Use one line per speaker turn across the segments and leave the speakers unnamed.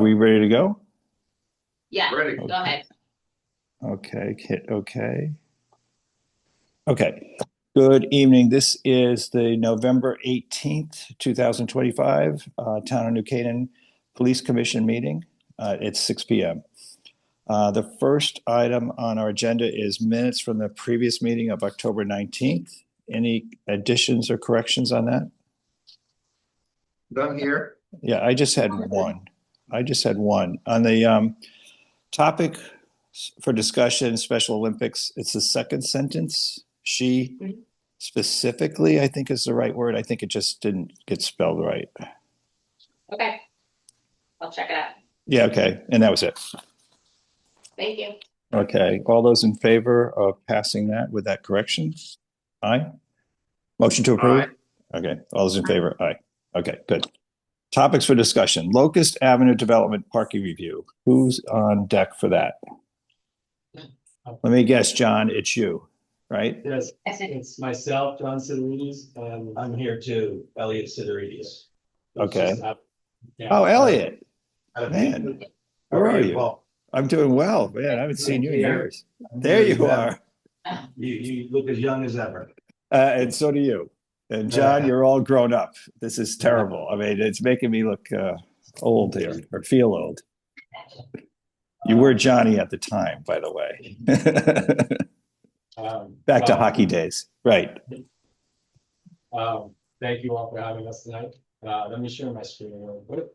Are we ready to go?
Yeah,
Ready.
go ahead.
Okay, hit okay. Okay. Good evening. This is the November 18th, 2025 Town of New Canaan Police Commission meeting. It's 6 p.m. The first item on our agenda is minutes from the previous meeting of October 19th. Any additions or corrections on that?
Done here.
Yeah, I just had one. On the topic for discussion, Special Olympics, it's the second sentence. She specifically, I think is the right word. I think it just didn't get spelled right.
Okay. I'll check it out.
Yeah, okay. And that was it.
Thank you.
Okay. All those in favor of passing that with that correction? Aye. Motion to approve? Okay. All those in favor? Aye. Okay, good. Topics for discussion. Locust Avenue Development Parking Review. Who's on deck for that? Let me guess, John, it's you, right?
Yes, it's myself, John Sidorides, and I'm here too, Elliot Sidorides.
Okay.
Yeah.
Oh, Elliot.
Uh,
Man, where are you?
Paul?
I'm doing well. Man, I haven't seen you in years. There you are.
You look as young as ever.
And so do you. And John, you're all grown up. This is terrible. I mean, it's making me look old here or feel old. You were Johnny at the time, by the way. Back to hockey days. Right.
Thank you all for having us tonight. Let me share my screen real quick.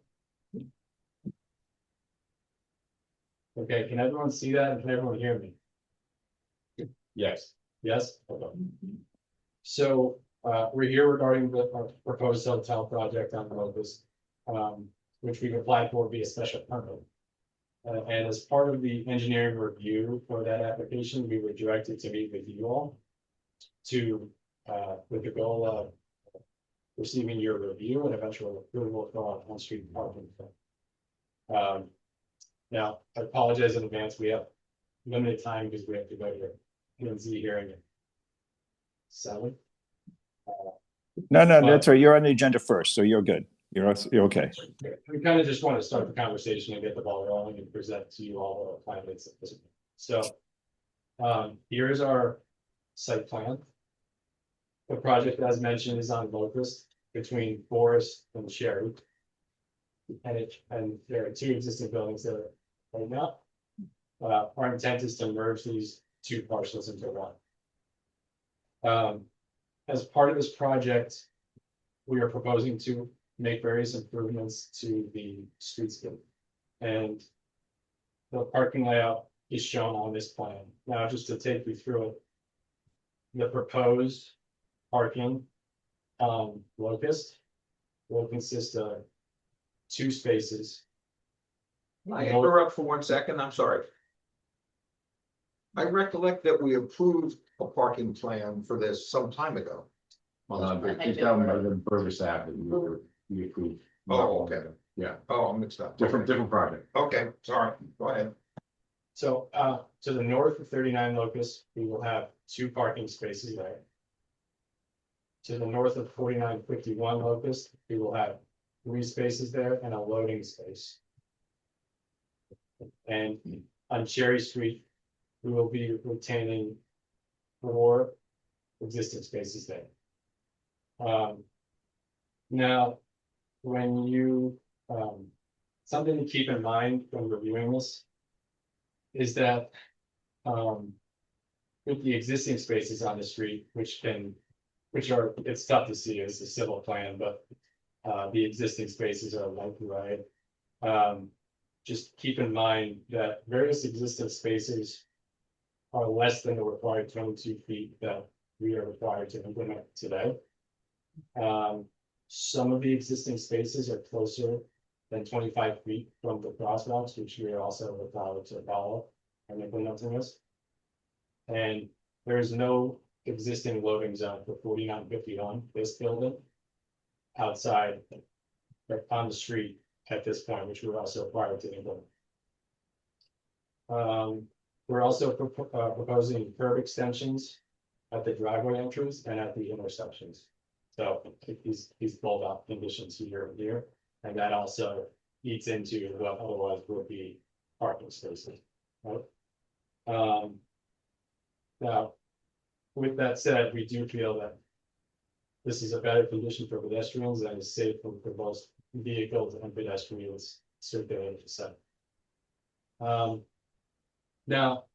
Okay, can everyone see that? And can everyone hear me? Yes. Yes? Okay. So we're here regarding the proposed hotel project on Locust, which we've applied for via special permit. And as part of the engineering review for that application, we were directed to meet with you all to, with the goal of receiving your review and eventual approval for our on-street parking. Now, I apologize in advance. We have limited time because we have to go to P&Z hearing at 7.
No, that's right. You're on the agenda first, so you're good. You're okay.
We kind of just want to start the conversation and get the ball rolling and present to you all the plans at this point. So here's our site plan. The project, as mentioned, is on Locust between Forest and Cherry. And there are 2 existing buildings there right now. Our intent is to merge these 2 parcels into one. As part of this project, we are proposing to make various improvements to the streetscape. And the parking layout is shown on this plan. Now, just to take you through it, the proposed parking Locust will consist of 2 spaces.
Can I interrupt for 1 second? I'm sorry. I recollect that we approved a parking plan for this some time ago.
But keep telling me the Burgess Avenue, we approved.
Oh, okay.
Yeah,
Oh, I'm mixed up.
different project.
Okay, sorry. Go ahead.
So to the north of 39 Locust, we will have 2 parking spaces there. To the north of 4951 Locust, we will have 3 spaces there and a loading space. And on Cherry Street, we will be retaining 4 existing spaces there. Now, when you something to keep in mind when reviewing this is that with the existing spaces on the street, which are, it's tough to see as a civil plan, but the existing spaces are light gray. Just keep in mind that various existing spaces are less than the required 22 feet that we are required to implement today. Some of the existing spaces are closer than 25 feet from the crosswalks, which we are also required to follow and implementing this. And there is no existing loading zone for 4951, this building, outside on the street at this point, which we're also required to implement. We're also proposing curb extensions at the driveway entries and at the intersections. So these build out conditions here and here, and that also eats into what otherwise would be parking spaces, right? Now, with that said, we do feel that this is a better condition for pedestrians and is safe for both vehicles and pedestrians circulating the site. Now,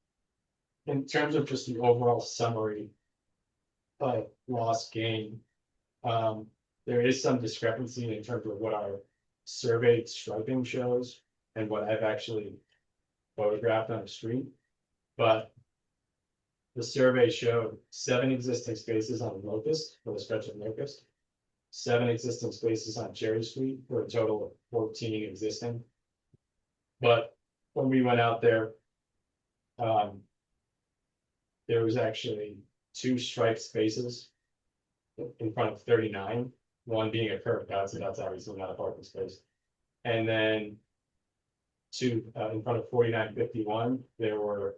in terms of just the overall summary of loss gain, there is some discrepancy in terms of what our surveyed striping shows and what I've actually photographed on the street. But the survey showed 7 existing spaces on Locust for the stretch of Locust, 7 existing spaces on Cherry Street for a total of 14 existing. But when we went out there, there was actually 2 striped spaces in front of 39, one being a curb cut, so that's obviously not a parking space. And then 2 in front of 4951, there were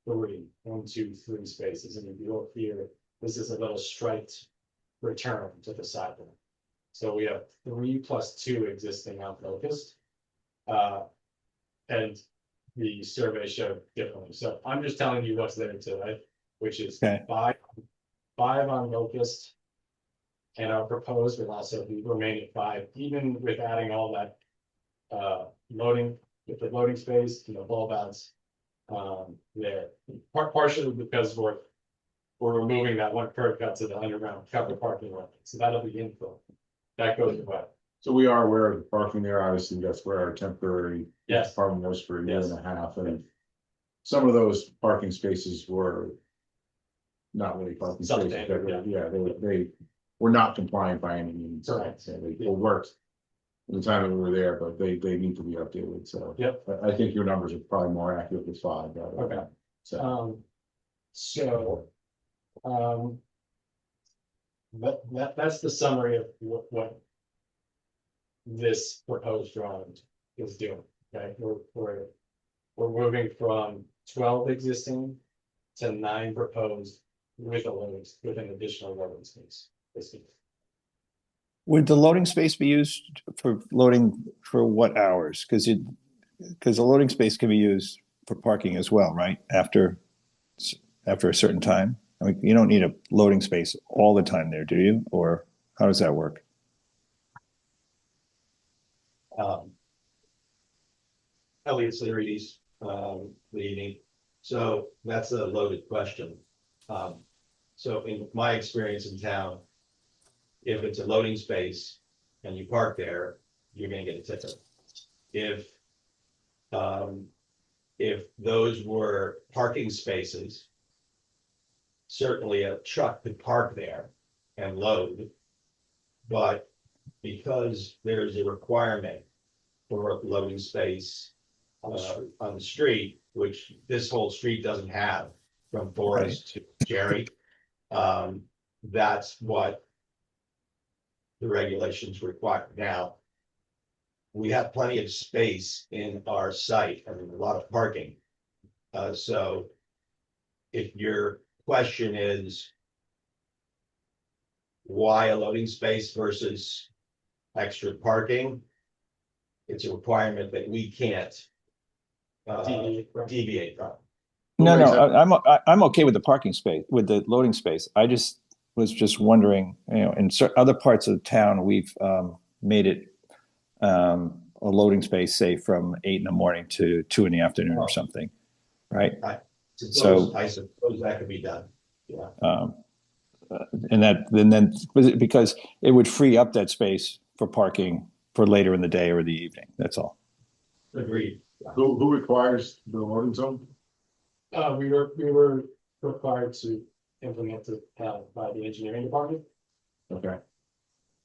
3 spaces, and if you look here, this is a little striped return to the sidewalk. So we have 3 plus 2 existing on Locust. And the survey showed differently. So I'm just telling you what's there today, which is
Okay.
5 on Locust. And our proposed will also be remaining 5, even with adding all that loading, with the loading space, bulb outs there. Partially because we're removing that one curb cut to the underground covered parking lot. So that'll be infill. That goes away.
So we are aware of the parking there, obviously, that's where our temporary.
Yes.
Parking was for a year
Yes.
and a half, and some of those parking spaces were. Not really parking spaces,
Substandard, yeah.
they were not compliant by any means.
Correct.
So they worked. At the time that we were there, but they need to be updated, so.
Yep.
I think your numbers are probably more accurate with 5.
Okay.
So,
That's the summary of what this proposed drawing is doing. Okay, we're moving from 12 existing to 9 proposed with an additional loading space.
Would the loading space be used for loading for what hours? Because the loading space can be used for parking as well, right? After a certain time? I mean, you don't need a loading space all the time there, do you? Or how does that work?
Elliot Slayrides, good evening. So that's a loaded question. So in my experience in town, if it's a loading space and you park there, you're gonna get a ticket. If those were parking spaces, certainly a truck could park there and load. But because there's a requirement for a loading space on the street, which this whole street doesn't have from Forest to Jerry, that's what the regulations require. Now, we have plenty of space in our site, I mean, a lot of parking. So if your question is why a loading space versus extra parking, it's a requirement that we can't deviate from.
No, I'm okay with the parking space, with the loading space. I was just wondering, in other parts of the town, we've made it a loading space, say from 8 in the morning to 2 in the afternoon or something, right?
I suppose that could be done. Yeah.
And then because it would free up that space for parking for later in the day or the evening. That's all.
Agreed.
who requires the loading zone?
We were required to implement it by the engineering department.
Okay.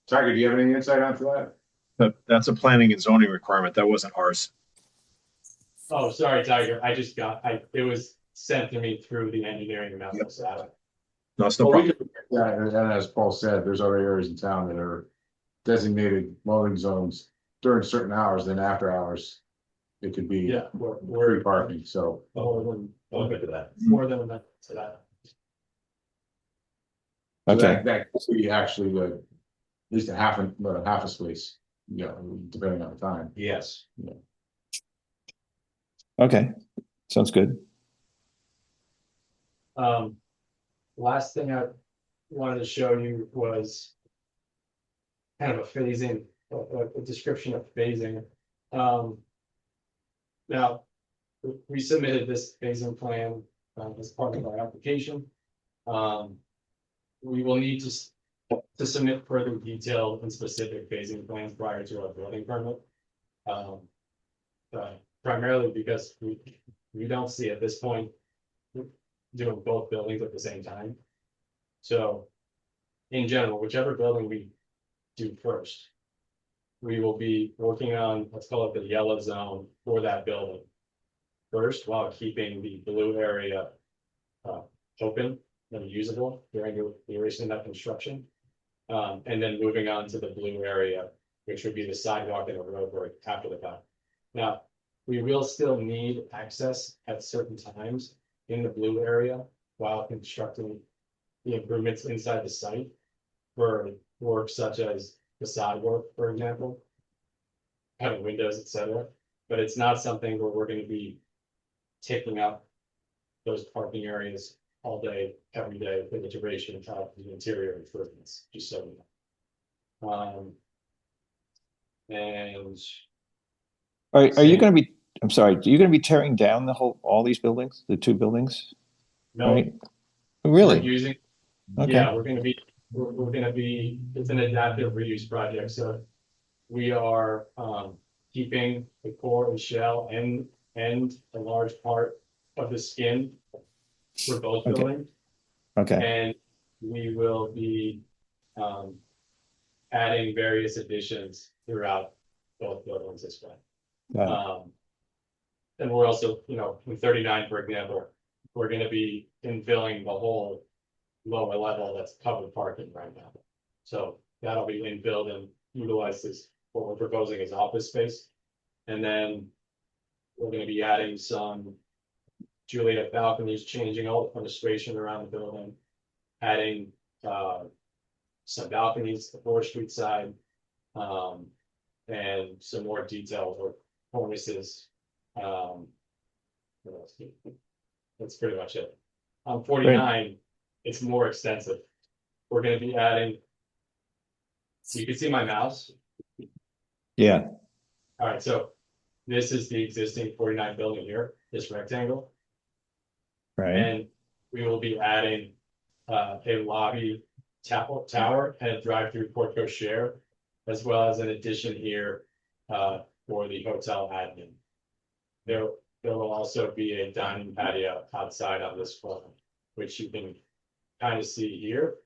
Tiger, do you have any insight onto that?
That's a planning and zoning requirement. That wasn't ours.
Oh, sorry, Tiger. It was sent to me through the engineering memo.
Yep.
So
No, it's no
Well,
problem.
Yeah, and as Paul said, there's other areas in town that are designated loading zones during certain hours, then after hours. It could be
yeah,
free
we're
parking, so.
Open to that.
more than enough to that.
Okay.
That could be actually at least a half a space Yeah, depending on the time.
Yes.
Okay, sounds good.
Last thing I wanted to show you was kind of a phasing, a description of phasing. Now, we submitted this phasing plan as part of our application. We will need to submit further detailed and specific phasing plans prior to our building permit. Primarily because we don't see at this point doing both buildings at the same time. So in general, whichever building we do first, we will be working on, let's call it the yellow zone for that building first, while keeping the blue area open and usable during the duration of that construction. And then moving on to the blue area, which would be the sidewalk and the roadway after the fact. Now, we will still need access at certain times in the blue area while constructing the improvements inside the site for work such as facade work, for example, having windows, etc. But it's not something where we're going to be taking up those parking areas all day, every day for the duration of the interior improvements, just so you know. And
Are you going to be, I'm sorry, are you going to be tearing down all these buildings, the two buildings,
no,
right?
we're
Really?
using,
Okay,
yeah, we're gonna be, it's an adaptive reuse project, so we are keeping the core and shell and a large part of the skin for both
Okay.
buildings.
okay,
And we will be adding various additions throughout both buildings as well.
got it.
And we're also, you know, in 39, for example, we're gonna be infilling the whole lower level that's covered parking right now. So that'll be infilled and utilized as what we're proposing as office space. And then we're gonna be adding some Juliet balconies, changing all the fenestration around the building, adding some balconies to the 4th Street side, and some more details or cornices. What else? That's pretty much it. On 49, it's more extensive. We're gonna be adding. So you can see my mouse.
Yeah,
All right, so this is the existing 49 building here, this rectangle.
right,
And we will be adding a lobby tower and a drive-through porte cochere, as well as an addition here for the hotel admin. There will also be a dining patio outside on this floor, which you can kind of see here.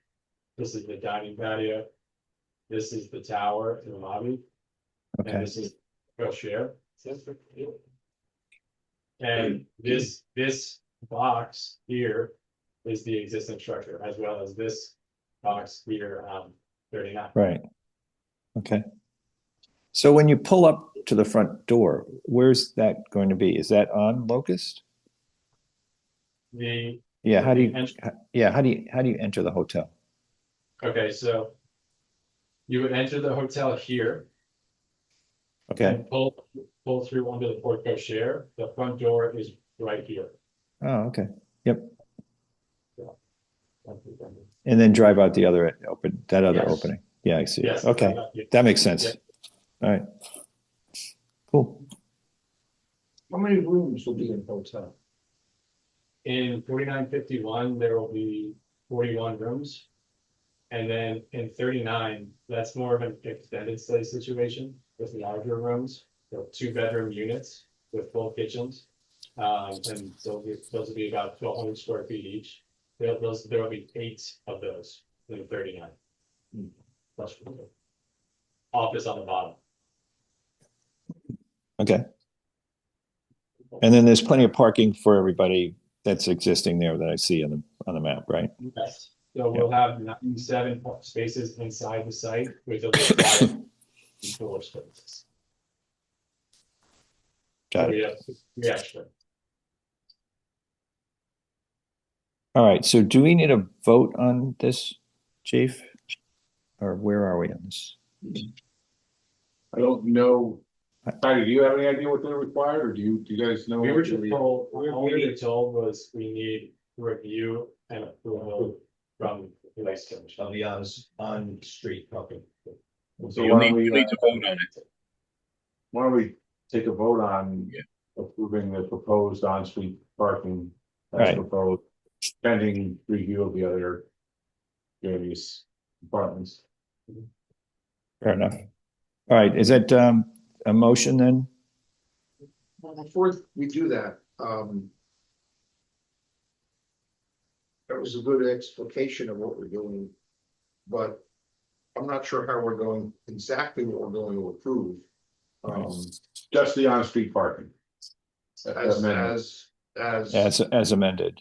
This is the dining patio. This is the tower and the lobby. And
okay,
this is cochere. And this box here is the existing structure, as well as this box here on 39.
right. Okay. So when you pull up to the front door, where's that going to be? Is that on Locust?
The
Yeah, how do you,
entrance-
how do you enter the hotel?
Okay, so you would enter the hotel here
Okay,
and pull through under the porte cochere. The front door is right here.
oh, okay, yep. And then drive out the other
Yes.
opening. Yeah, I see. it.
Yes.
Okay, that makes sense.
Yeah.
All right. Cool.
How many rooms will be in the hotel?
In 4951, there will be 41 rooms. And then in 39, that's more of an extended stay situation with larger rooms, so 2-bedroom units with full kitchens. And so those will be about 1,200 square feet each. There will be 8 of those in 39. Plus office on the bottom.
Okay. And then there's plenty of parking for everybody that's existing there that I see on the map, right?
Yes. So we'll have 97 spaces inside the site with a required floor spaces.
Got it.
We have 3 extra.
All right. So do we need a vote on this, Chief? Or where are we on this?
I don't know. Patty, do you have any idea what they're required, or do you guys know?
We were
what
just
they-
told, all we were told was we need review and approval from the Police Commission.
Of the on-street parking.
So
You
why
need,
don't we,
you need to vote on it.
why don't we take a vote on
Yeah.
approving the proposed on-street parking as
Right.
proposed, pending review of the other various departments.
Fair enough. All right, is that a motion then?
Before we do that, that was a good explication of what we're doing. But I'm not sure how we're going, exactly what we're going to approve.
Just the on-street parking.
As,
Amendment.
As amended,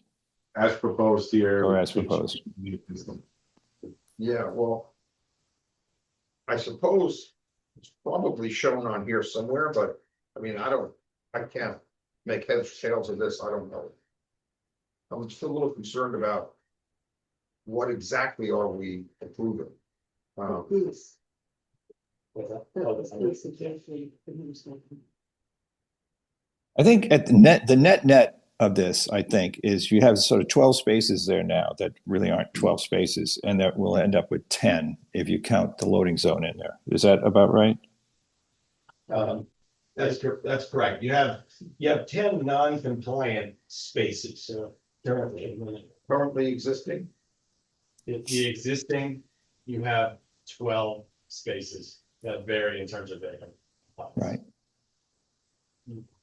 As proposed here.
Or as proposed.
yeah, well. I suppose it's probably shown on here somewhere, but I mean, I can't make heads or tails of this, I don't know. I'm still a little concerned about what exactly are we approving?
What's that? Oh, that's-
I think at the net of this, I think, is you have sort of 12 spaces there now that really aren't 12 spaces, and that will end up with 10 if you count the loading zone in there. Is that about right?
That's correct. You have 10 non-compliant spaces.
Currently existing,
The existing, you have 12 spaces that vary in terms of their.
Right.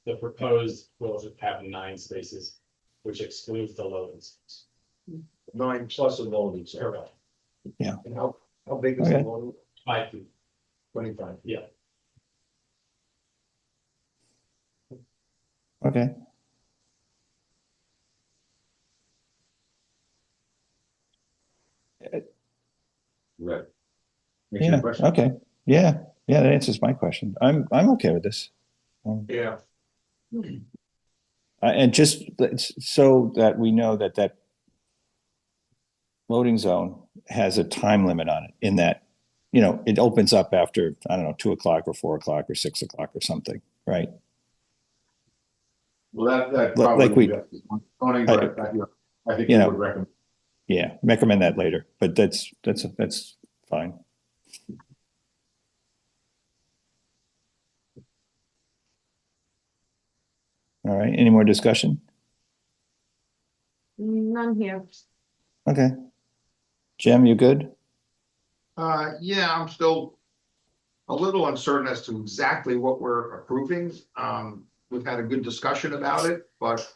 The proposed will have 9 spaces, which excludes the loading zones.
9 plus a loading zone.
Correct.
And how big is the
Okay.
loading?
5 feet.
25.
Yeah.
Okay.
Right. Makes your
Yeah,
question.
okay. Yeah, that answers my question. I'm okay with this.
Yeah,
And just so that we know that loading zone has a time limit on it, in that, it opens up after, I don't know, 2 o'clock or 4 o'clock or 6 o'clock or something, right?
Well, that
Like
probably.
we-
Zoning, but I think
You
we
know.
would recommend.
Yeah, recommend that later, but that's fine. All right, any more discussion?
None here.
Okay. Jim, you good?
yeah, I'm still a little uncertain as to exactly what we're approving. We've had a good discussion about it, but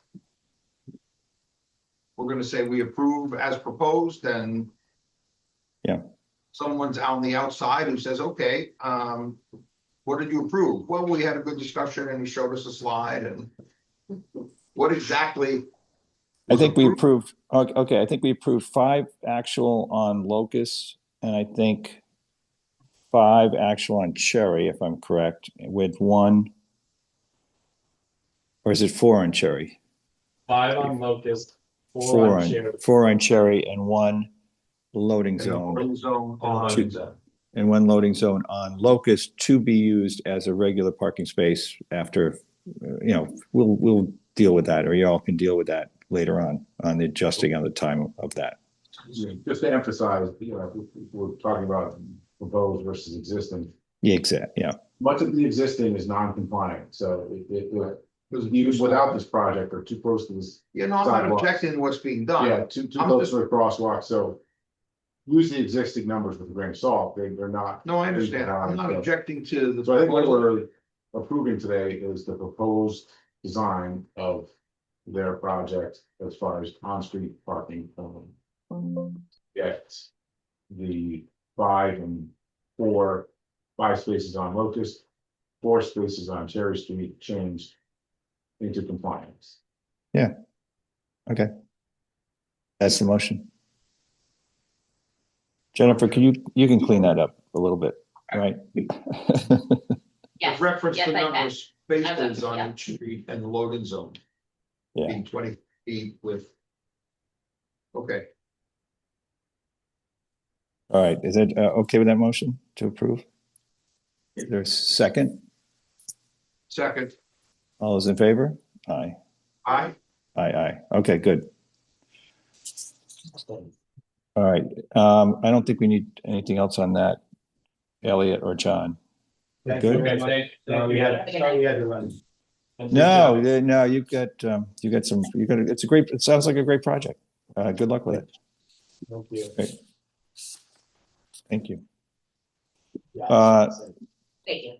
we're gonna say we approve as proposed, and
Yeah.
someone's on the outside who says, okay, what did you approve? Well, we had a good discussion and he showed us a slide, and what exactly?
I
was
think we
approved?
approved, okay, I think we approved 5 actual on Locust, and I think 5 actual on Cherry, if I'm correct, with 1. Or is it 4 on Cherry?
5 on Locust, 4
4
on
on,
Cherry.
4 on Cherry, and 1 loading
And the
zone,
loading zone on,
Two. and 1 loading zone on Locust to be used as a regular parking space after, we'll deal with that, or y'all can deal with that later on the adjusting on the time of that.
Just to emphasize, we're talking about proposed versus existing.
Yeah, exactly, yeah.
Much of the existing is non-compliant, so even without this project or too close to this.
I'm not
Sidewalks.
objecting to what's being done.
Yeah, too
I'm
close
just-
to the crosswalk, so. Use the existing numbers with a grain of salt, they're not.
No, I understand. I'm not objecting to the.
So I think what we're approving today is the proposed design of their project as far as on-street parking. Yes. The 5 and 4, 5 spaces on Locust, 4 spaces on Cherry Street changed into compliance.
Okay. That's the motion. Jennifer, you can clean that up a little bit, right?
Yes,
Reference
yes,
the
I
number
can.
of spaces
I will,
on
yeah.
each street and the loading zone.
Yeah.
Being 20 feet with. Okay,
All right, is it okay with that motion to approve? There's second.
Second,
All those in favor? Aye.
aye.
Aye. Okay, good. All right. I don't think we need anything else on that, Elliot or John.
Thank
Good.
you very much. Sorry we had to run.
No, no, it's it sounds like a great project. Good luck with it.
Thank you.
Great. Thank you.
Thank you.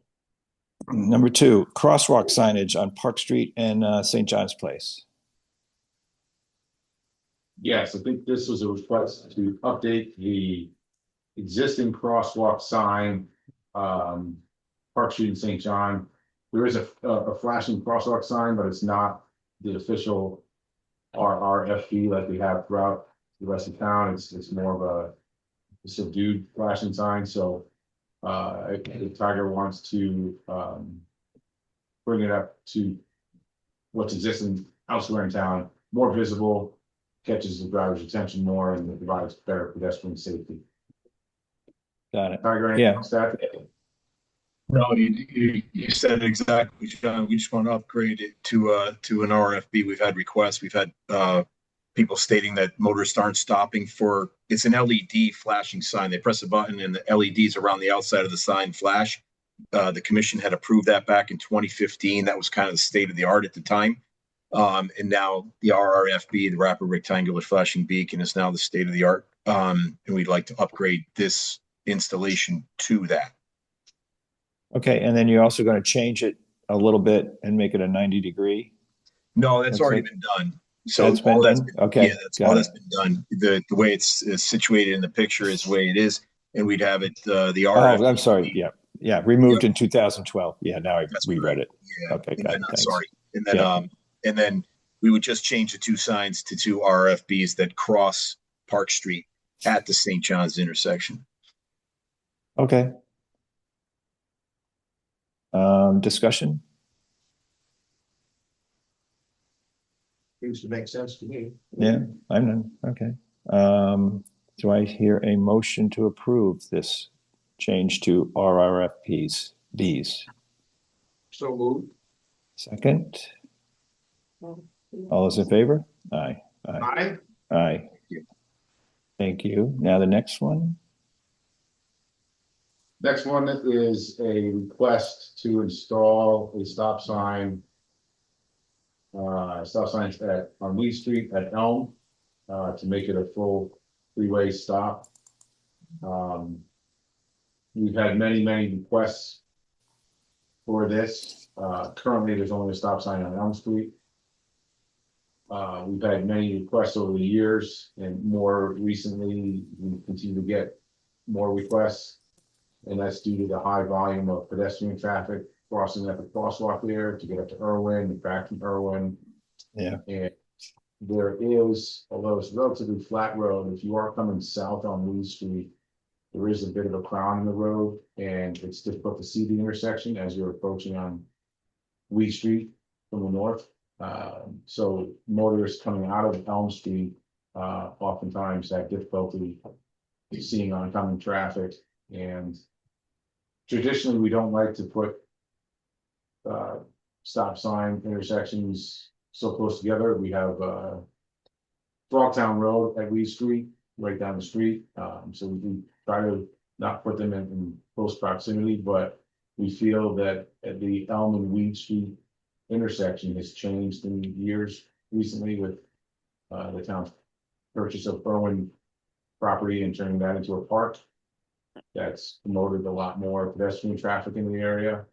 Number 2, crosswalk signage on Park Street and St. John's Place.
Yes, I think this was a request to update the existing crosswalk sign, Park Street and St. John. There is a flashing crosswalk sign, but it's not the official RRFB like we have throughout the rest of town. It's more of a subdued flashing sign, so if Tiger wants to bring it up to what's existing elsewhere in town, more visible, catches the driver's attention more, and provides better pedestrian safety.
Got it.
Tiger,
Yeah.
anything else to add?
No, you said it exactly, John. We just want to upgrade it to an RFB. We've had requests. We've had people stating that motorists aren't stopping for, it's an LED flashing sign. They press a button and the LEDs around the outside of the sign flash. The commission had approved that back in 2015. That was kind of the state of the art at the time. And now the RRFB, the rapid rectangular flashing beacon, is now the state of the art. And we'd like to upgrade this installation to that.
Okay, and then you're also going to change it a little bit and make it a 90-degree.
No, that's
That's
already
it.
been done. So
That's been
all
done? Okay,
Yeah, that's
got
all
it.
that's been done. The way it's situated in the picture is the way it is, and we'd have it the
Oh,
RF.
I'm sorry. Yeah, removed in 2012. Yeah, now I
That's
reread it.
Yeah,
Okay,
and
got
then,
it. Thanks.
sorry, and then
Yeah.
and then we would just change the 2 signs to 2 RFBs that cross Park Street at the St. John's intersection.
Okay. Discussion?
Seems to make sense to me.
Yeah, I'm none. Okay. Do I hear a motion to approve this change to RRFPs, Bs?
So moved.
Second? All those in favor? Aye.
Aye.
Aye. Thank you. Now the next one?
Next one is a request to install a stop sign. Stop signs on Lee Street at Elm, to make it a full 3-way stop. We've had many requests for this. Currently, there's only a stop sign on Elm Street. We've had many requests over the years, and more recently, we continue to get more requests. And that's due to the high volume of pedestrian traffic crossing at the crosswalk there to get up to Irwin and back from Irwin.
Yeah.
And there is, although it's a relatively flat road, if you are coming south on Lee Street, there is a bit of a crown in the road, and it's difficult to see the intersection as you're approaching on Lee Street from the north. So motorists coming out of Elm Street oftentimes have difficulty seeing oncoming traffic. And traditionally, we don't like to put stop sign intersections so close together. We have Frogtown Road at Lee Street, right down the street. So we try to not put them in close proximity, but we feel that at the Elm and Weed Street intersection has changed in years recently with the town's purchase of Irwin property and turning that into a park. That's promoted a lot more pedestrian traffic in the area.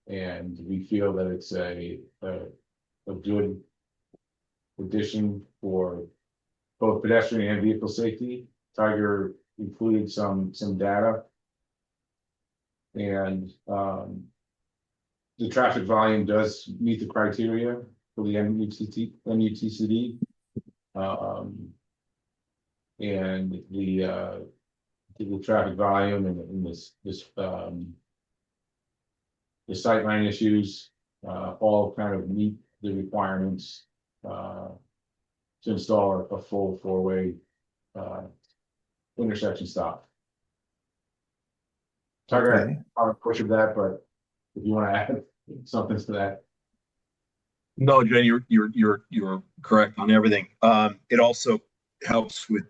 And we feel that it's a good addition for both pedestrian and vehicle safety. Tiger included some data. And the traffic volume does meet the criteria for the MUTCD. And the traffic volume and the sightline issues, all kind of meet the requirements to install a full 4-way intersection stop. Tiger,
Okay.
I'll push of that, but if you want to add something to that.
No, Jen, you're correct on everything. It also helps with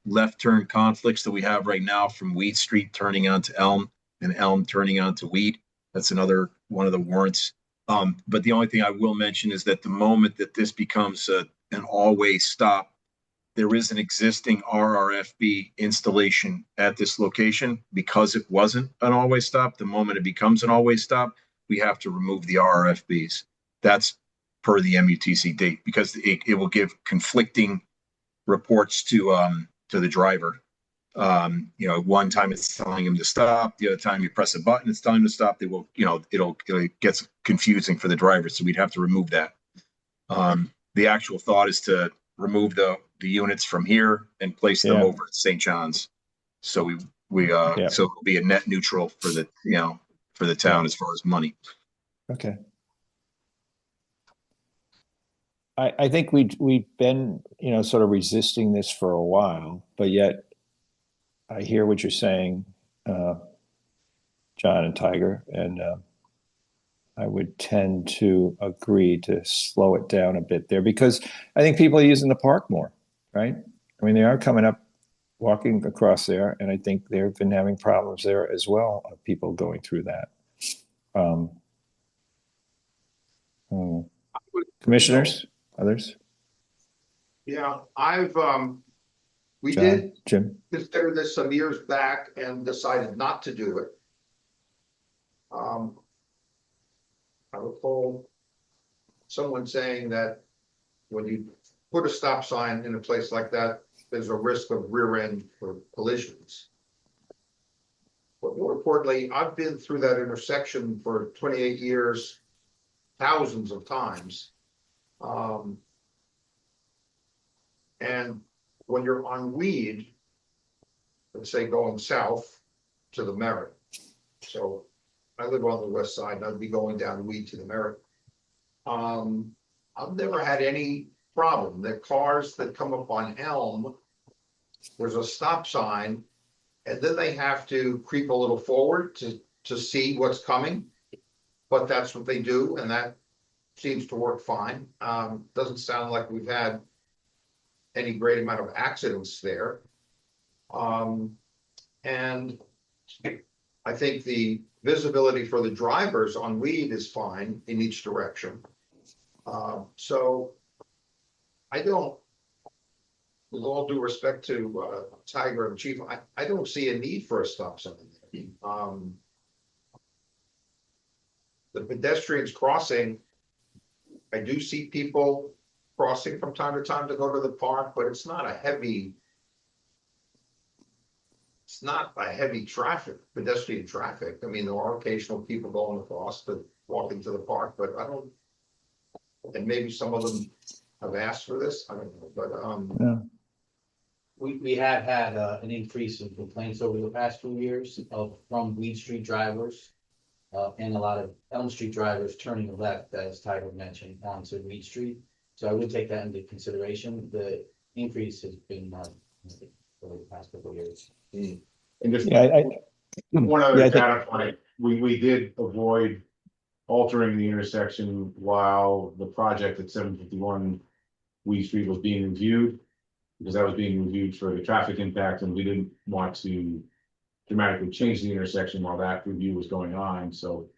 left turn conflicts that we have right now from Weed Street turning onto Elm and Elm turning onto Weed. That's another one of the warrants. But the only thing I will mention is that the moment that this becomes an always stop, there is an existing RRFB installation at this location. Because it wasn't an always stop, the moment it becomes an always stop, we have to remove the RRFBs. That's per the MUTC date, because it will give conflicting reports to the driver. One time it's telling him to stop, the other time you press a button, it's telling him to stop. They will, it gets confusing for the driver, so we'd have to remove that. The actual thought is to remove the units from here and place them
Yeah.
over at St. John's. So
Yeah.
so it'll be a net neutral for the town as far as money.
Okay. I think we've been, sort of resisting this for a while, but yet I hear what you're saying, John and Tiger, and I would tend to agree to slow it down a bit there, because I think people are using the park more, right? I mean, they are coming up, walking across there, and I think they've been having problems there as well, of people going through that. Commissioners, others?
Yeah, we
John,
did
Jim?
consider this some years back and decided not to do it. I recall someone saying that when you put a stop sign in a place like that, there's a risk of rear end or collisions. But more importantly, I've been through that intersection for 28 years, thousands of times. And when you're on Weed, let's say going south to the Merritt. So I live on the west side and I'd be going down Weed to the Merritt. I've never had any problem. The cars that come up on Elm, there's a stop sign, and then they have to creep a little forward to see what's coming. But that's what they do, and that seems to work fine. Doesn't sound like we've had any great amount of accidents there. And I think the visibility for the drivers on Weed is fine in each direction. So I don't, with all due respect to Tiger and Chief, I don't see a need for a stop sign there. The pedestrians crossing, I do see people crossing from time to time to go to the park, but it's not a heavy traffic, pedestrian traffic. I mean, there are occasional people going across to walking to the park, but I don't, and maybe some of them have asked for this, I don't know, but
Yeah.
We have had an increase in complaints over the past few years from Weed Street drivers. And a lot of Elm Street drivers turning left, as Tiger mentioned, onto Weed Street. So I would take that into consideration. The increase has been over the past couple of years.
And just
Yeah,
one other
yeah, I think-
data point, we did avoid altering the intersection while the project at 751 Weed Street was being reviewed, because that was being reviewed for the traffic impact, and we didn't want to dramatically change the intersection while that review was going on, so.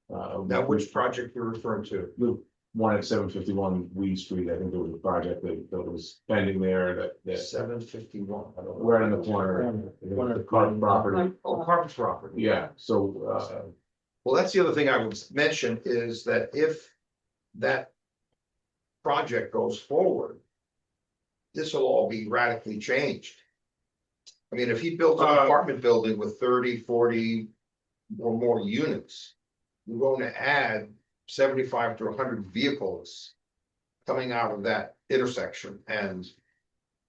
now which project you're referring to?
The one at 751 Weed Street, I think there was a project that was pending there that
751.
right in the corner, the Carp property.
Oh, Carpenter's property.
Yeah, so,
Well, that's the other thing I would mention is that if that project goes forward, this will all be radically changed. I mean, if he built an apartment building with 30, 40 or more units, you're going to add 75 to 100 vehicles coming out of that intersection, and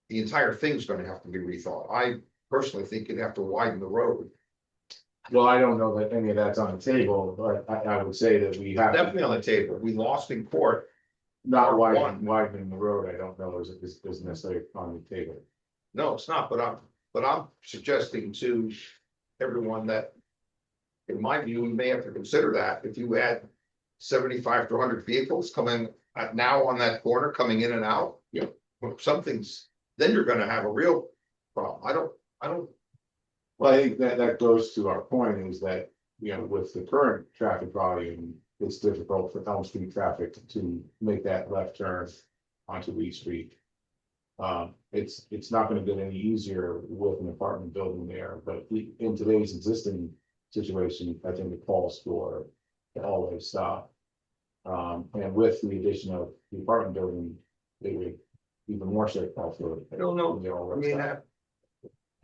the entire thing's going to have to be rethought. I personally think you'd have to widen the road.
well, I don't know that any of that's on the table, but I would say that we have.
Definitely on the table. We lost in court.
Not
One.
widening the road, I don't know, is necessarily on the table.
No, it's not, but I'm suggesting to everyone that in my view, we may have to consider that if you had 75 to 100 vehicles coming now on that corner, coming in and out.
Yeah.
Something's, then you're gonna have a real problem. I don't,
Well, I think that goes to our point is that, with the current traffic volume, it's difficult for Elm Street traffic to make that left turn onto Lee Street. It's not gonna get any easier with an apartment building there, but in today's existing situation, I think it calls for the all-way stop. And with the addition of the apartment building, it would even more so call for.
I don't know.
the
I
all-way
mean,
stop.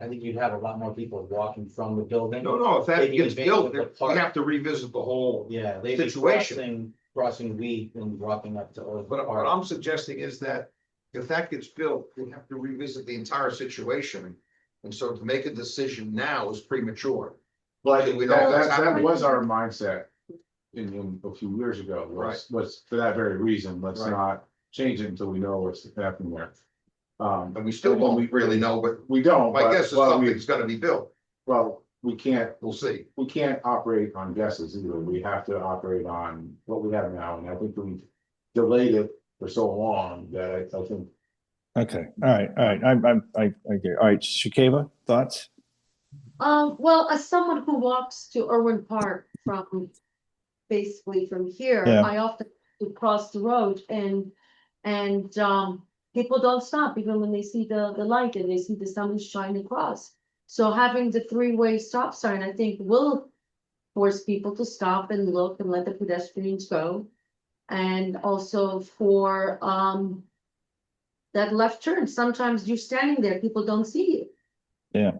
I think you'd have a lot more people walking from the building.
no, if that
Taking
gets
advantage
built,
of the
we
park.
have to revisit the whole.
Yeah, they'd be
Situation.
crossing Weed and walking up to.
But what I'm suggesting is that if that gets built, we have to revisit the entire situation. And so to make a decision now is premature.
Well, I think
We don't-
that was our mindset in a few years ago,
Right.
was for that very reason, let's
Right.
not change it until we know what's happening there.
And we still won't really know, but
We don't,
my
but,
guess is
well,
something's gonna be built.
we can't
We'll see.
operate on guesses either, we have to operate on what we have now, and I think we've delayed it for so long that I think.
Okay, all right, I agree. All right, Shakeva, thoughts?
Well, as someone who walks to Irwin Park from basically from here,
Yeah.
I often cross the road and people don't stop even when they see the light and they see the sun is shining across. So having the three-way stop sign, I think will force people to stop and look and let the pedestrians go. And also for that left turn, sometimes you're standing there, people don't see you.
Yeah.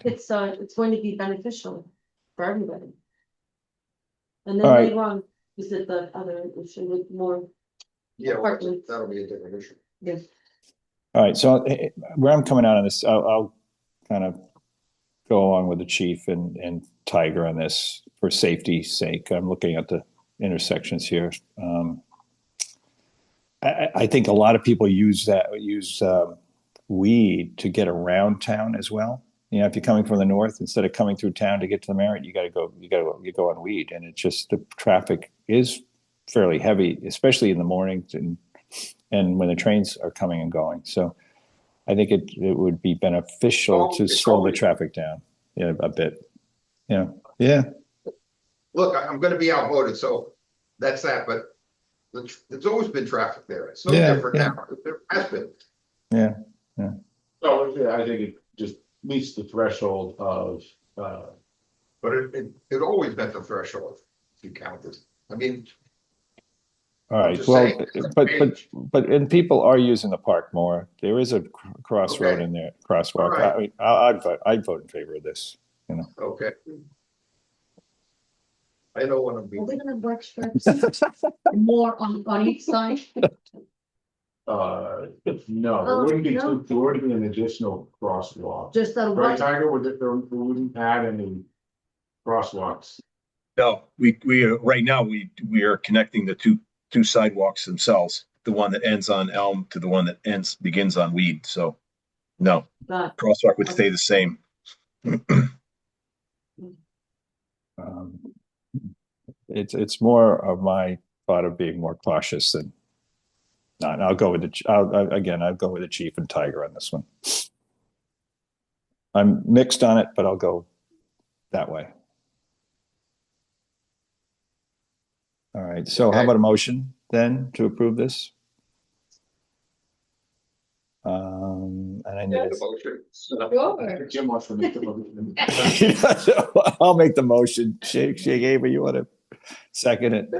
It's going to be beneficial for everybody. And
All
then
right.
later on, visit the other issue with more,
Yeah, well,
Apartments.
that'll be a different issue.
yes.
All right, so where I'm coming out on this, I'll kind of go along with the chief and Tiger on this for safety's sake. I'm looking at the intersections here. I think a lot of people use Weed to get around town as well. You know, if you're coming from the north, instead of coming through town to get to the Marriott, you go on Weed, and it's just the traffic is fairly heavy, especially in the mornings and when the trains are coming and going. So I think it would be beneficial to
It's
slow the
always-
traffic down, a bit. Yeah.
Look, I'm gonna be outvoted, so that's that, but there's always been traffic there. It's no different now. There has been.
So I think it just meets the threshold of,
But it always met the threshold, if you counted. I mean,
All right.
just
Well,
saying.
but people are using the park more. There is a crossroad
Okay.
in there, crosswalk.
All right.
I mean, I'd vote in favor of this.
okay. I know what I'm
Are
being.
we gonna work strips more on each side?
no, there wouldn't be
no.
there wouldn't be an additional crosswalk.
Just that
Right,
one,
Tiger, there wouldn't add any crosswalks.
No, we right now, we are connecting the two sidewalks themselves, the one that ends on Elm to the one that begins on Weed. So no,
but
crosswalk would stay the same.
It's more of my thought of being more cautious than not. I'll go with I'll go with the chief and Tiger on this one. I'm mixed on it, but I'll go that way. All right. So how
Okay.
about a motion then to approve this? And I need
The motion.
sure.
Jim wants to make the motion.
I'll make the motion. Shake, Ava, you want to second it?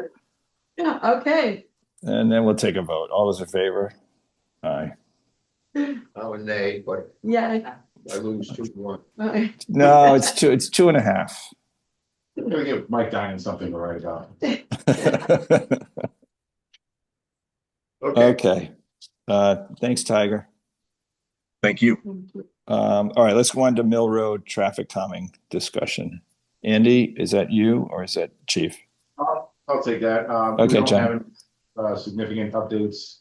Yeah, okay.
And then we'll take a vote. All those in favor? Aye.
I'm a nay, but
Yeah.
I lose 2-1.
No, it's 2.5.
I'm gonna give Mike Diane something to write about.
Okay,
Okay. Thanks, Tiger.
Thank you.
All right, let's go on to Mill Road traffic calming discussion. Andy, is that you or is that Chief?
I'll take that.
Okay,
We don't
John.
have any, significant updates.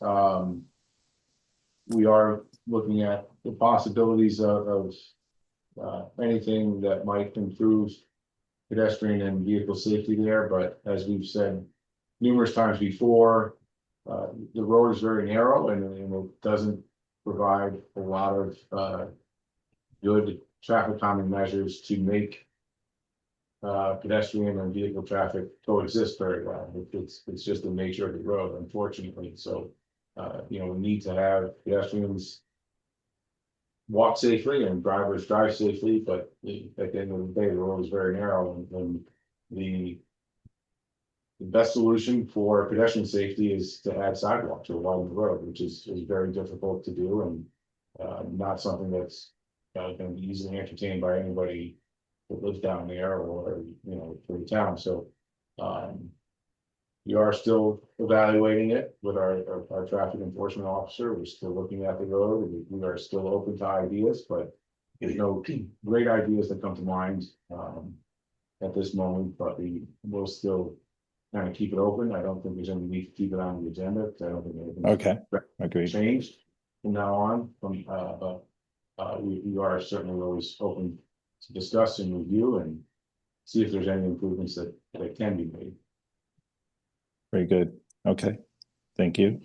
We are looking at the possibilities of anything that might improve pedestrian and vehicle safety there, but as we've said numerous times before, the road is very narrow and it doesn't provide a lot of good traffic calming measures to make pedestrian and vehicle traffic coexist very well. It's just the nature of the road, unfortunately. So, we need to have pedestrians walk safely and drivers drive safely, but at the end of the day, the road is very narrow and the best solution for pedestrian safety is to add sidewalks along the road, which is very difficult to do and not something that's going to be easily entertained by anybody that lives down there or, for the town. So, we are still evaluating it with our traffic enforcement officer. We're still looking at the road. We are still open to ideas, but there's no great ideas that come to mind at this moment, but we will still kind of keep it open. I don't think there's any need to keep it on the agenda because I don't think anything
Okay, agreed.
changed from now on. We are certainly always open to discuss and review and see if there's any improvements that can be made.
Very good. Okay, thank you.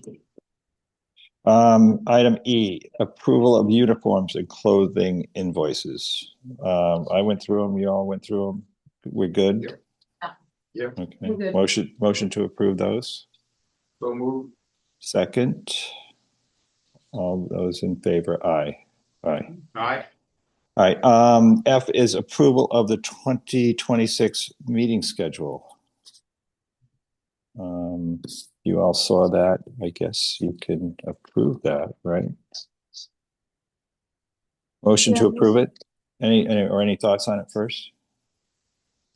Item E, approval of uniforms and clothing invoices. I went through them, you all went through them. We're good?
Yeah.
Okay,
We're good.
motion to approve those.
So move.
Second. All those in favor, aye. Aye.
Aye.
All right, F is approval of the 2026 meeting schedule. You all saw that. I guess you can approve that, right? Motion to
Yeah.
approve it? Any thoughts on it first?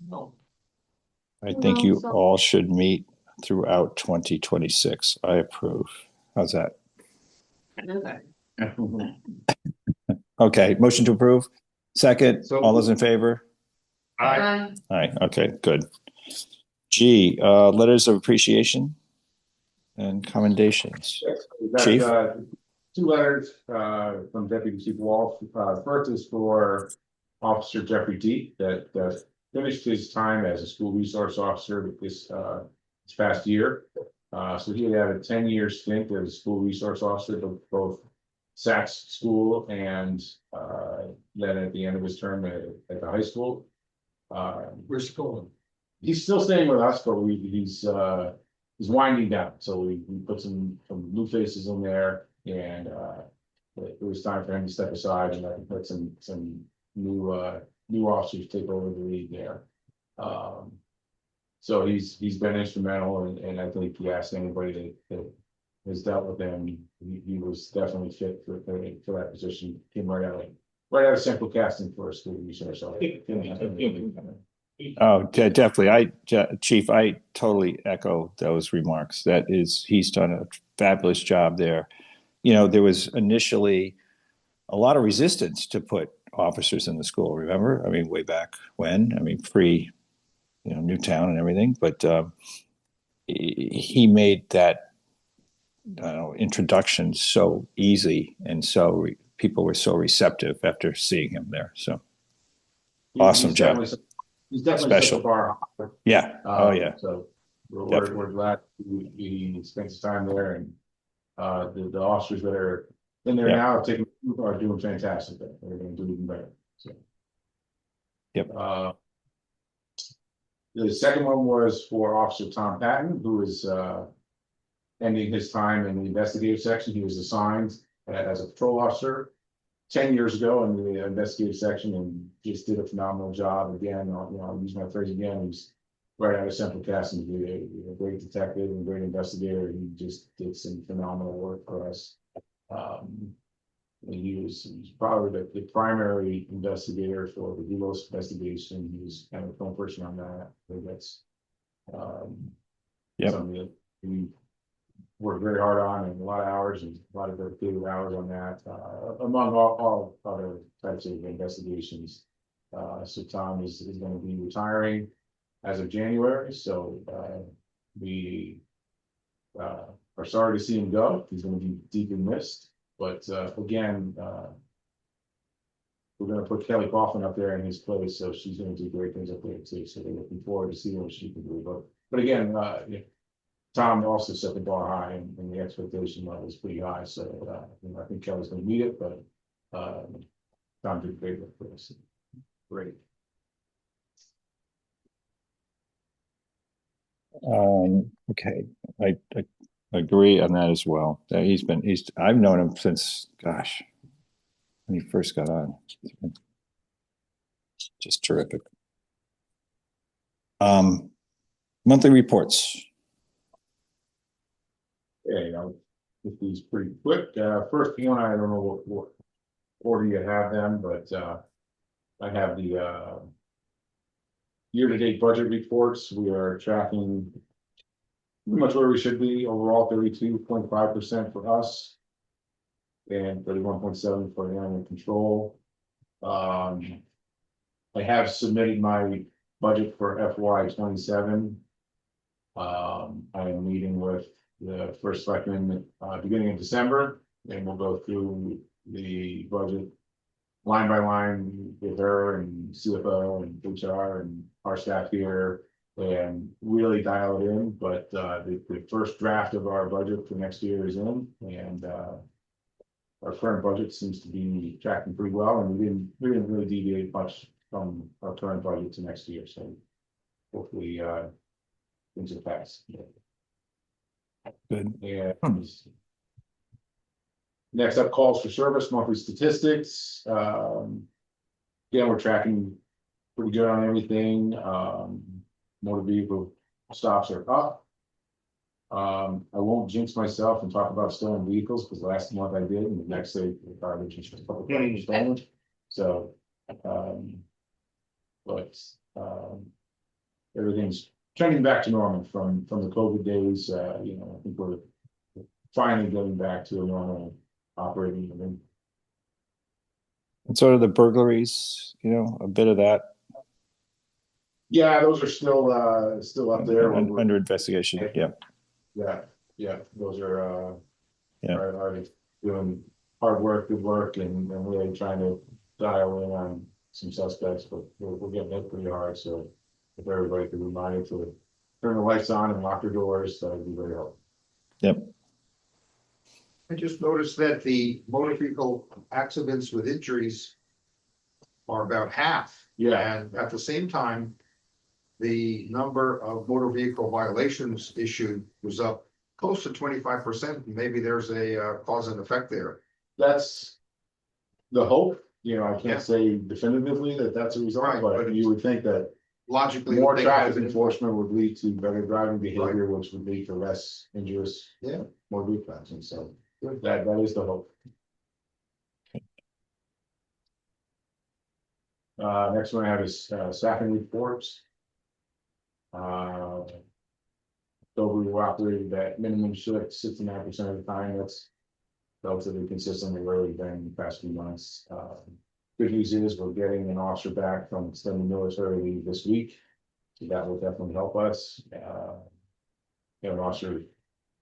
No.
I think
No,
you
so-
all should meet throughout 2026. I approve. How's that?
Okay.
Okay, motion to approve. Second,
So-
all those in favor?
Aye.
All right, okay, good. G, letters of appreciation and commendations.
We've got,
Chief?
2 letters from Deputy Chief Wolf. First is for Officer Jeffrey D. that finished his time as a school resource officer this past year. So he had a 10-year stint as a school resource officer, both Sachs School and then at the end of his term at the high school. Where's he going? He's still staying with us, but he's winding down. So we put some new faces in there, and it was time for him to step aside and let some new officers take over the lead there. So he's been instrumental, and I think he asked anybody that has dealt with him, he was definitely fit for that position. Came right out of Central Casting for a school resource. So
Oh, definitely. Chief, I totally echo those remarks. He's done a fabulous job there. There was initially a lot of resistance to put officers in the school, remember? I mean, way back when, pre, Newtown and everything, but he made that introduction so easy, and so people were so receptive after seeing him there. So awesome job.
He's definitely
Special.
set the bar high.
Yeah. Oh yeah.
So we're
Definitely.
glad he spent his time there, and the officers that are in there
Yeah.
now are doing fantastic. They're going to do even better. So.
Yep.
The second one was for Officer Tom Patton, who is ending his time in the investigative section. He was assigned as a patrol officer 10 years ago in the investigative section, and just did a phenomenal job. Again, I'll use my phrase again. He's right out of Central Casting. He's a great detective and great investigator. He just did some phenomenal work for us. And he's probably the primary investigator for the Delos investigation. He was kind of the phone person on that. I think that's
Yep.
something that we worked very hard on, and a lot of hours and a lot of dedicated hours on that, among all other types of investigations. So Tom is going to be retiring as of January. So we are sorry to see him go. He's going to be deeply missed. But again, we're gonna put Kelly Coffin up there in his place, so she's gonna do great things up there too, so we're looking forward to seeing what she can do, but again, yeah, Tom also set the bar high and the expectation level is pretty high, so, you know, I think Kelly's gonna meet it, but, Tom did great work for us. Great.
Okay, I agree on that as well. I've known him since, gosh, when he first got on. Just terrific. Monthly reports.
Yeah, I'll get these pretty quick. First one, I don't know what order you have them, but I have the year-to-date budget reports. We are tracking pretty much where we should be overall, 32.5% for us and 31.7% for animal control. I have submitted my budget for FY 27. I am meeting with the first selectman beginning of December, and we'll go through the budget line by line with her and CFO and HR and our staff here, and really dial it in. But the first draft of our budget for next year is in, and our current budget seems to be tracking pretty well, and we didn't really deviate much from our current budget to next year. So hopefully things will pass.
Good.
And next up, calls for service, monthly statistics. Yeah, we're tracking pretty good on everything. Motor vehicle stops are up. I won't jinx myself and talk about stolen vehicles, because last month I did, and the next day the garbage was a couple of stolen. So, everything's trending back to normal from the COVID days. You know, I think we're finally getting back to a normal operating rhythm.
And sort of the burglaries, you know, a bit of that
Yeah, those are still up there.
under investigation. Yeah.
Yeah, those are
Yeah.
are doing hard work, good work, and really trying to dial in on some suspects, but we're getting hit pretty hard. So if everybody could remind it to turn the lights on and lock their doors, that would be very helpful.
Yep.
I just noticed that the motor vehicle accidents with injuries are about half.
Yeah.
And at the same time, the number of motor vehicle violations issued was up close to 25%. Maybe there's a cause and effect there.
That's the hope. You know, I
Yeah.
can't say definitively that that's a result,
Right,
but
but
you would think that
Logically.
more
they
traffic
have it.
enforcement would lead to better driving behavior, which would lead to less injurious.
Yeah.
More vehicle accidents. So that is the hope. Next one I have is staffing reports. So we were operated at minimum shift 69% of the time. That's relatively consistently where we've been in the past few months. Good news is we're getting an officer back from extended military leave this week, so that will definitely help us. An officer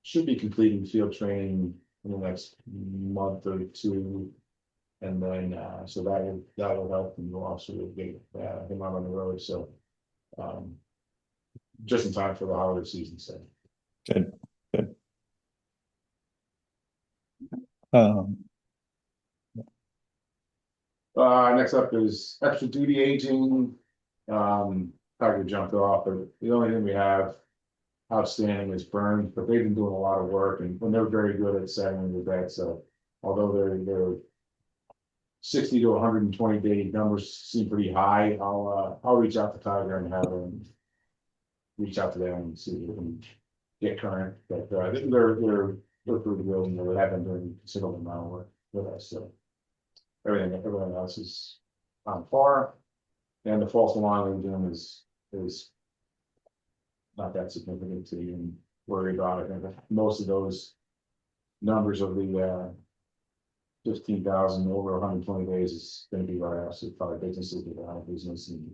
should be completing field training in the next month or two, and then so that will help, and the officer will get him out on the road. So just in time for the holiday season. So
Good.
next up is extra duty aging. Probably jumped off, but the only thing we have outstanding is Burns, but they've been doing a lot of work, and they're very good at settling the debt. So although they're 60 to 120 day numbers seem pretty high, I'll reach out to Tiger and have them reach out to them and see if we can get current. But they're pretty good, and they have been doing a considerable amount of work with us. So everything else is on par, and the false alarm we're doing is not that significant to even worry about. I think most of those numbers of the 15,000 over 120 days is going to be right after probably businesses that are out of business and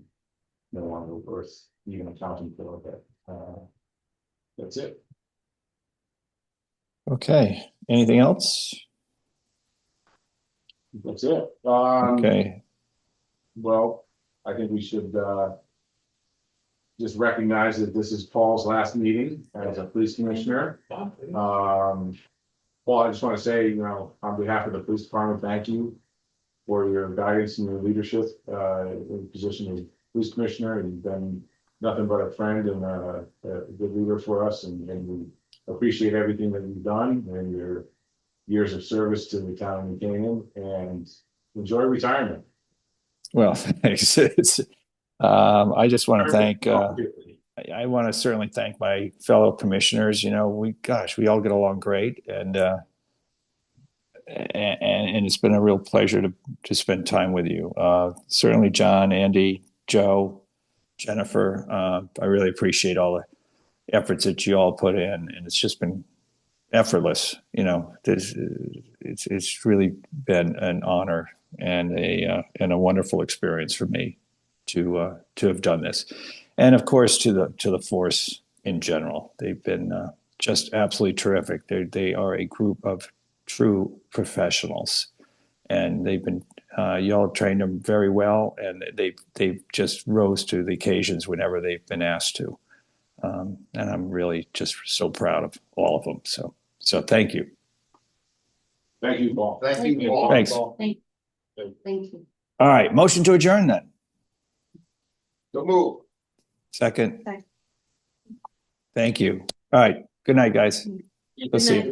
no longer worth even accounting for. But that's it.
Okay. Anything else?
That's it.
Okay.
well, I think we should, just recognize that this is Paul's last meeting as a police commissioner. Paul, I just want to say, on behalf of the police department, thank you for your guidance and your leadership, in the position of police commissioner. You've been nothing but a friend and a good leader for us, and we appreciate everything that you've done and your years of service to the town of New Canaan, and enjoy retirement.
Well, thanks. I just want to thank, I want to certainly thank my fellow commissioners. We all get along great, and it's been a real pleasure to spend time with you. Certainly John, Andy, Joe, Jennifer, I really appreciate all the efforts that you all put in, and it's just been effortless. It's really been an honor and a wonderful experience for me to have done this, and of course to the force in general. They've been just absolutely terrific. They are a group of true professionals, and they've been y'all trained them very well, and they've just rose to the occasions whenever they've been asked to, and I'm really just so proud of all of them. So thank you.
Thank you, Paul.
Thank you, Paul.
Thanks.
Thank you.
All right, motion to adjourn then.
So move.
Second.
Second.
Thank you. All right. Good night, guys.
Good
We'll see you.
night.